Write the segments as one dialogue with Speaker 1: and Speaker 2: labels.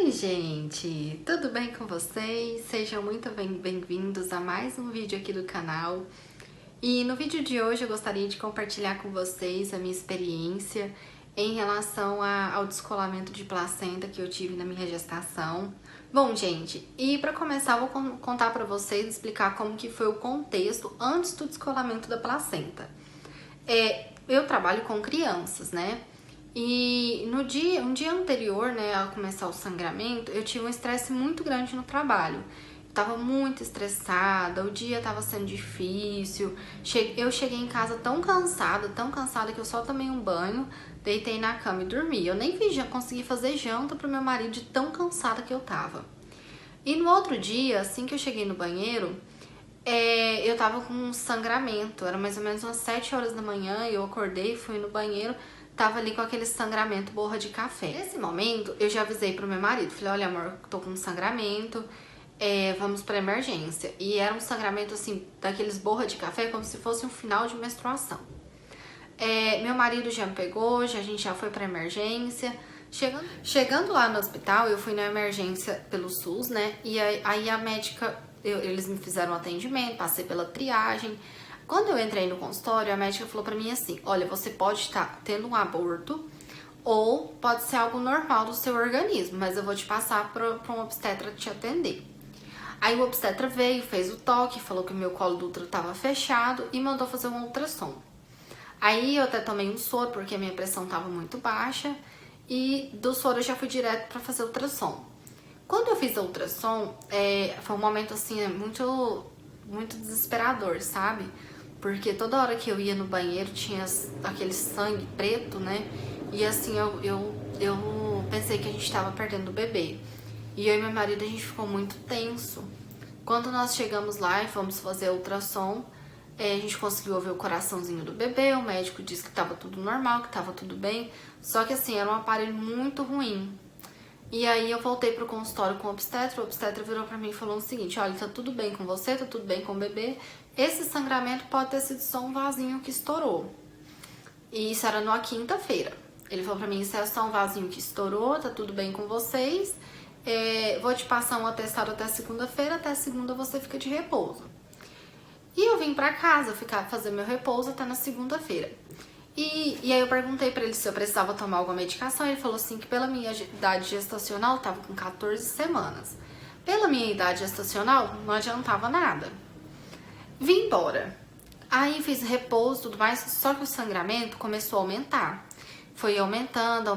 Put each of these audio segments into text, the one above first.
Speaker 1: Oi gente, tudo bem com vocês? Sejam muito bem-vindos a mais um vídeo aqui do canal. E no vídeo de hoje eu gostaria de compartilhar com vocês a minha experiência em relação ao descolamento de placenta que eu tive na minha gestação. Bom gente, e para começar eu vou contar para vocês, explicar como que foi o contexto antes do descolamento da placenta. Eu trabalho com crianças, né? E um dia anterior, né, a começar o sangramento, eu tive um estresse muito grande no trabalho. Eu tava muito estressada, o dia tava sendo difícil. Eu cheguei em casa tão cansada que eu só tomei um banho, deitei na cama e dormi. Eu nem consegui fazer janta pro meu marido de tão cansada que eu tava. E no outro dia, assim que eu cheguei no banheiro, eu tava com um sangramento. Era mais ou menos umas 7 horas da manhã, eu acordei, fui no banheiro. Tava ali com aquele sangramento borra de café. Nesse momento, eu já avisei pro meu marido. Falei, olha amor, tô com um sangramento, vamos pra emergência. E era um sangramento assim, daqueles borra de café, como se fosse um final de menstruação. Meu marido já me pegou, a gente já foi pra emergência. Chegando lá no hospital, eu fui na emergência pelo SUS, né? E aí a médica, eles me fizeram um atendimento, passei pela triagem. Quando eu entrei no consultório, a médica falou pra mim assim, olha, você pode estar tendo um aborto ou pode ser algo normal do seu organismo, mas eu vou te passar pra um obstetra te atender. Aí o obstetra veio, fez o toque, falou que o meu colo do útero estava fechado e mandou fazer um ultrassom. Aí eu até tomei um soro porque a minha pressão estava muito baixa e do soro eu já fui direto pra fazer o ultrassom. Quando eu fiz o ultrassom, foi um momento assim, muito desesperador, sabe? Porque toda hora que eu ia no banheiro tinha aquele sangue preto, né? E assim, eu pensei que a gente tava perdendo o bebê. E eu e meu marido, a gente ficou muito tenso. Quando nós chegamos lá e fomos fazer a ultrassom, a gente conseguiu ouvir o coraçãozinho do bebê. O médico disse que tava tudo normal, que tava tudo bem. Só que assim, era um aparelho muito ruim. E aí eu voltei pro consultório com o obstetra virou pra mim e falou o seguinte, olha, tá tudo bem com você, tá tudo bem com o bebê, esse sangramento pode ter sido só um vasinho que estourou. E isso era numa quinta-feira. Ele falou pra mim, isso é só um vasinho que estourou, tá tudo bem com vocês, vou te passar um atestado até segunda-feira, até segunda você fica de repouso. E eu vim pra casa fazer meu repouso até na segunda-feira. E aí eu perguntei pra ele se eu precisava tomar alguma medicação, ele falou assim que pela minha idade gestacional, eu tava com 14 semanas. Pela minha idade gestacional, não adiantava nada. Vim embora. Aí fiz repouso e tudo mais, só que o sangramento começou a aumentar. Foi aumentando,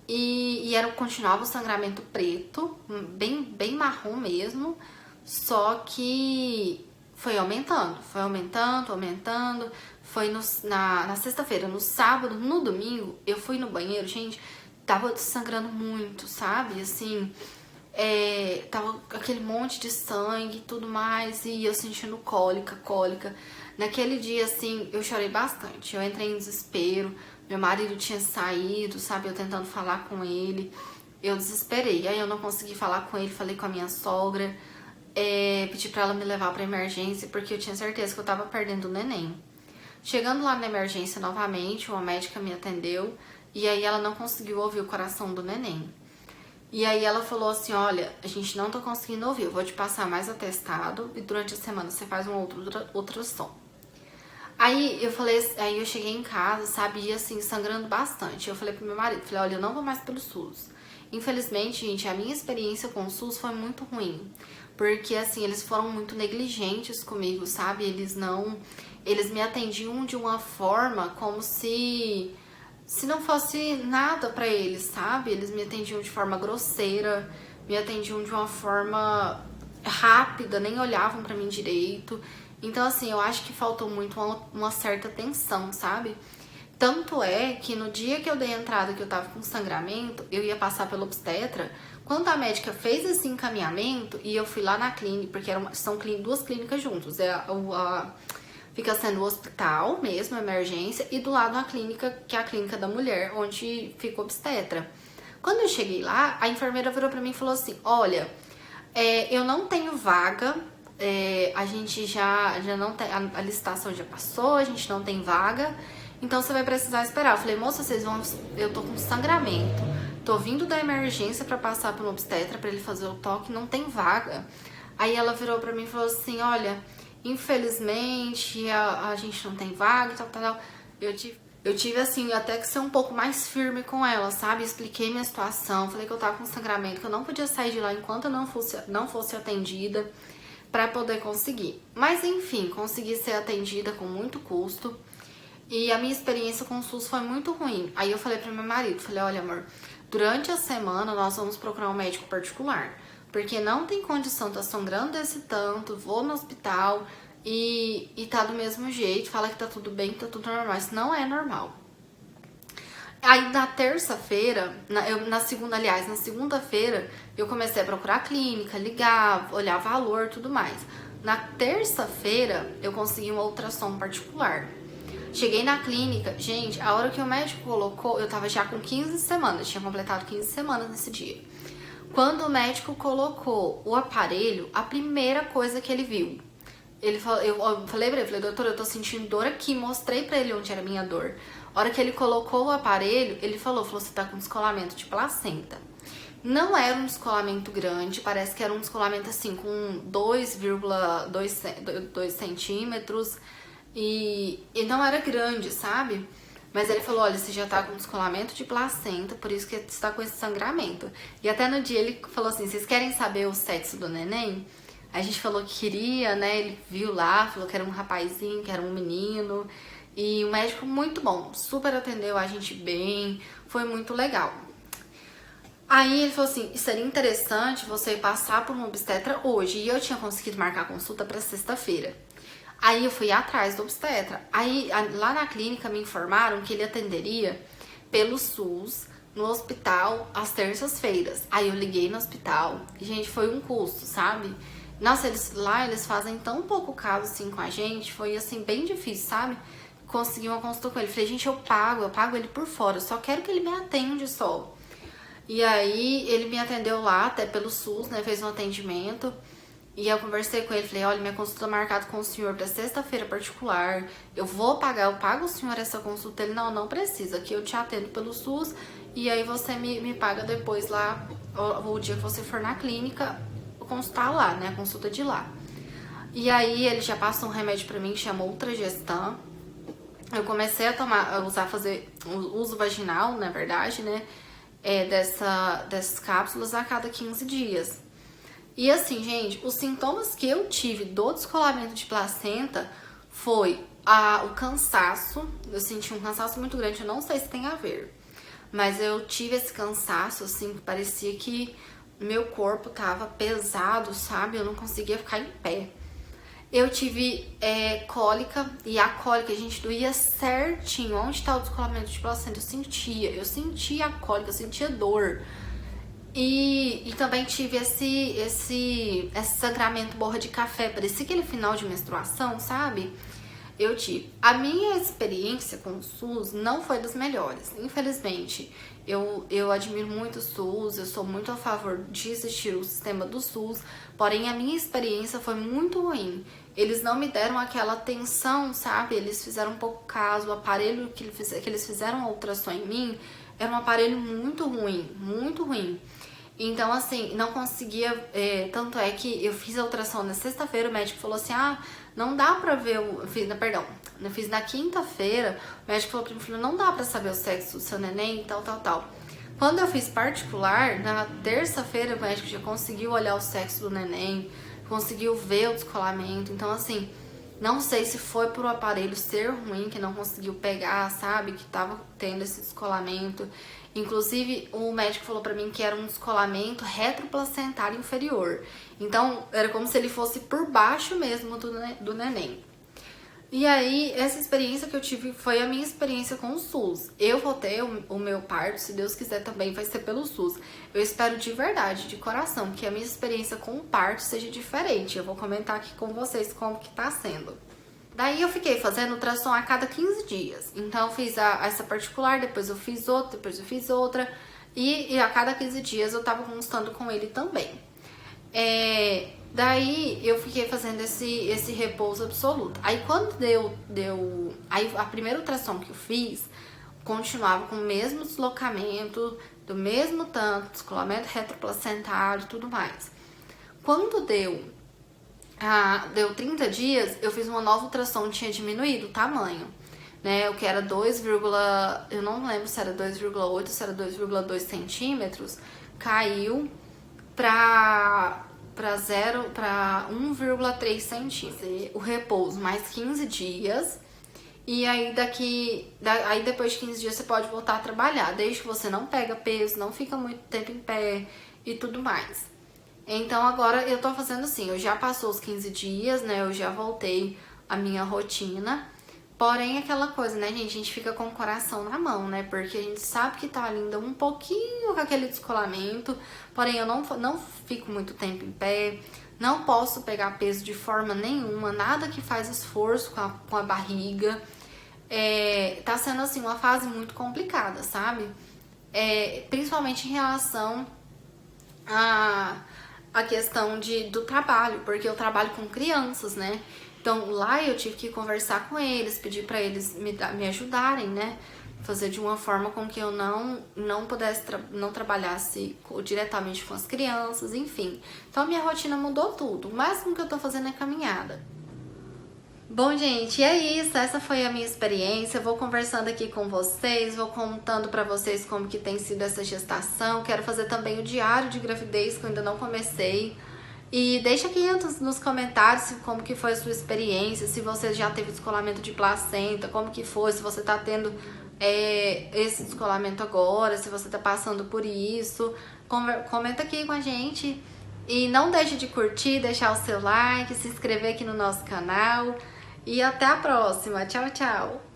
Speaker 1: e continuava o sangramento preto, bem marrom mesmo, só que foi aumentando. Foi na sexta-feira, no sábado, no domingo, eu fui no banheiro, gente, tava sangrando muito, sabe? Assim, tava aquele monte de sangue e tudo mais, e eu sentindo cólica. Naquele dia, assim, eu chorei bastante, eu entrei em desespero, meu marido tinha saído, sabe? Eu tentando falar com ele, eu desesperei. Aí eu não consegui falar com ele, falei com a minha sogra, pedi pra ela me levar pra emergência, porque eu tinha certeza que eu tava perdendo o neném. Chegando lá na emergência novamente, uma médica me atendeu e aí ela não conseguiu ouvir o coração do neném. E aí ela falou assim, olha, a gente não tá conseguindo ouvir, eu vou te passar mais atestado e durante a semana você faz um outro ultrassom. Aí eu cheguei em casa, sabe, e assim, sangrando bastante. Eu falei pro meu marido, falei, olha, eu não vou mais pelo SUS. Infelizmente, gente, a minha experiência com o SUS foi muito ruim. Porque, assim, eles foram muito negligentes comigo, sabe? Eles me atendiam de uma forma como se não fosse nada pra eles, sabe? Eles me atendiam de forma grosseira, me atendiam de uma forma rápida, nem olhavam pra mim direito. Então, assim, eu acho que faltou muito uma certa atenção, sabe? Tanto é que no dia que eu dei a entrada que eu tava com sangramento, eu ia passar pelo obstetra. Quando a médica fez esse encaminhamento e eu fui lá na clínica, porque são duas clínicas juntas, fica sendo o hospital mesmo, a emergência, e do lado a clínica, que é a clínica da mulher, onde fica o obstetra. Quando eu cheguei lá, a enfermeira virou pra mim e falou assim, olha, eu não tenho vaga, a gente já não tem, a licitação já passou, a gente não tem vaga, então você vai precisar esperar. Eu falei, moça, eu tô com sangramento, tô vindo da emergência pra passar por um obstetra pra ele fazer o toque, não tem vaga. Aí ela virou pra mim e falou assim, olha, infelizmente a gente não tem vaga e tal. Eu tive, assim, até que ser um pouco mais firme com ela, sabe? Expliquei minha situação, falei que eu tava com sangramento, que eu não podia sair de lá enquanto eu não fosse atendida pra poder conseguir. Mas enfim, consegui ser atendida com muito custo. E a minha experiência com o SUS foi muito ruim. Aí eu falei pro meu marido, falei, olha amor, durante a semana nós vamos procurar um médico particular, porque não tem condição, tá sangrando desse tanto, vou no hospital e tá do mesmo jeito, fala que tá tudo bem, que tá tudo normal, isso não é normal. Aí na terça-feira, na segunda-feira, eu comecei a procurar clínica, ligar, olhar valor, tudo mais. Na terça-feira, eu consegui uma ultrassom particular. Cheguei na clínica, gente, a hora que o médico colocou, eu tava já com 15 semanas, tinha completado 15 semanas nesse dia. Quando o médico colocou o aparelho, a primeira coisa que ele viu, eu falei pra ele, doutor, eu tô sentindo dor aqui, mostrei pra ele onde era a minha dor. A hora que ele colocou o aparelho, ele falou, você tá com descolamento de placenta. Não era um descolamento grande, parece que era um descolamento assim, com 2,2 centímetros, e não era grande, sabe? Mas ele falou, olha, você já tá com descolamento de placenta, por isso que você tá com esse sangramento. E até no dia ele falou assim, vocês querem saber o sexo do neném? A gente falou que queria, né? Ele viu lá, falou que era um rapazinho, que era um menino. E o médico muito bom, super atendeu a gente bem, foi muito legal. Aí ele falou assim, seria interessante você passar por um obstetra hoje. E eu tinha conseguido marcar a consulta para sexta-feira. Aí eu fui atrás do obstetra. Aí lá na clínica me informaram que ele atenderia pelo SUS no hospital às terças-feiras. Aí eu liguei no hospital e, gente, foi um custo, sabe? Nossa, eles fazem tão pouco caso assim com a gente, foi assim bem difícil, sabe? Consegui uma consulta com ele. Falei, gente, eu pago ele por fora, eu só quero que ele me atende só. E aí ele me atendeu lá, até pelo SUS, né? Fez um atendimento. E eu conversei com ele, falei, olha, minha consulta marcada com o senhor para sexta-feira particular, eu pago o senhor essa consulta. Ele, não precisa, aqui eu te atendo pelo SUS e aí você me paga depois lá, o dia que você for na clínica, consultar lá, né, a consulta de lá. E aí ele já passou um remédio pra mim que chama Ultragestan. Eu comecei a fazer uso vaginal, na verdade, né, dessas cápsulas a cada 15 dias. E assim, gente, os sintomas que eu tive do descolamento de placenta foi o cansaço. Eu senti um cansaço muito grande, eu não sei se tem a ver, mas eu tive esse cansaço, assim, que parecia que meu corpo tava pesado, sabe? Eu não conseguia ficar em pé. Eu tive cólica, e a cólica, a gente, doía certinho onde tá o descolamento de placenta. Eu sentia a cólica, eu sentia dor. E também tive esse sangramento borra de café, parecia aquele final de menstruação, sabe? Eu tive. A minha experiência com o SUS não foi das melhores, infelizmente. Eu admiro muito o SUS, eu sou muito a favor de existir o sistema do SUS, porém a minha experiência foi muito ruim. Eles não me deram aquela atenção, sabe? Eles fizeram um pouco caso, o aparelho que eles fizeram a ultrassom em mim era um aparelho muito ruim, muito ruim. Então, assim, não conseguia, tanto é que eu fiz a ultrassom na sexta-feira, o médico falou assim, não dá pra ver, eu fiz na quinta-feira, o médico falou pra mim, não dá pra saber o sexo do seu neném e tal. Quando eu fiz particular, na terça-feira o médico já conseguiu olhar o sexo do neném, conseguiu ver o descolamento, então assim, não sei se foi por o aparelho ser ruim, que não conseguiu pegar, sabe, que tava tendo esse descolamento. Inclusive, o médico falou pra mim que era um descolamento retroplacentário inferior. Então, era como se ele fosse por baixo mesmo do neném. E aí, essa experiência que eu tive foi a minha experiência com o SUS. Eu vou ter o meu parto, se Deus quiser também, vai ser pelo SUS. Eu espero de verdade, de coração, que a minha experiência com o parto seja diferente. Eu vou comentar aqui com vocês como que tá sendo. Daí eu fiquei fazendo ultrassom a cada 15 dias. Então eu fiz essa particular, depois eu fiz outra. E a cada 15 dias eu tava constando com ele também. Daí eu fiquei fazendo esse repouso absoluto. Aí quando aí a primeira ultrassom que eu fiz, continuava com o mesmo deslocamento, do mesmo tanto, descolamento retroplacentário e tudo mais. Quando deu 30 dias, eu fiz uma nova ultrassom, tinha diminuído o tamanho, né? O que era 2, eu não lembro se era 2,8 ou se era 2,2 centímetros, caiu para 1,3 centímetros. O repouso mais 15 dias. E aí depois de 15 dias você pode voltar a trabalhar, desde que você não pega peso, não fica muito tempo em pé e tudo mais. Então agora eu tô fazendo assim, eu já passou os 15 dias, né? Eu já voltei à minha rotina. Porém, aquela coisa, né, gente? A gente fica com o coração na mão, né? Porque a gente sabe que tá ainda um pouquinho com aquele descolamento. Porém, eu não fico muito tempo em pé. Não posso pegar peso de forma nenhuma. Nada que faz esforço com a barriga. Tá sendo, assim, uma fase muito complicada, sabe? Principalmente em relação a questão do trabalho, porque eu trabalho com crianças, né? Então lá eu tive que conversar com eles, pedir para eles me ajudarem, né? Fazer de uma forma com que eu não pudesse, não trabalhasse diretamente com as crianças, enfim. Então a minha rotina mudou tudo. O máximo que eu tô fazendo é caminhada. Bom, gente, é isso. Essa foi a minha experiência. Eu vou conversando aqui com vocês, vou contando pra vocês como que tem sido essa gestação. Quero fazer também o diário de gravidez, que eu ainda não comecei. E deixa aqui nos comentários como que foi a sua experiência, se você já teve descolamento de placenta, como que foi, se você tá tendo esse descolamento agora, se você tá passando por isso. Comenta aqui com a gente. E não deixe de curtir, deixar o seu like, se inscrever aqui no nosso canal. E até a próxima. Tchau, tchau!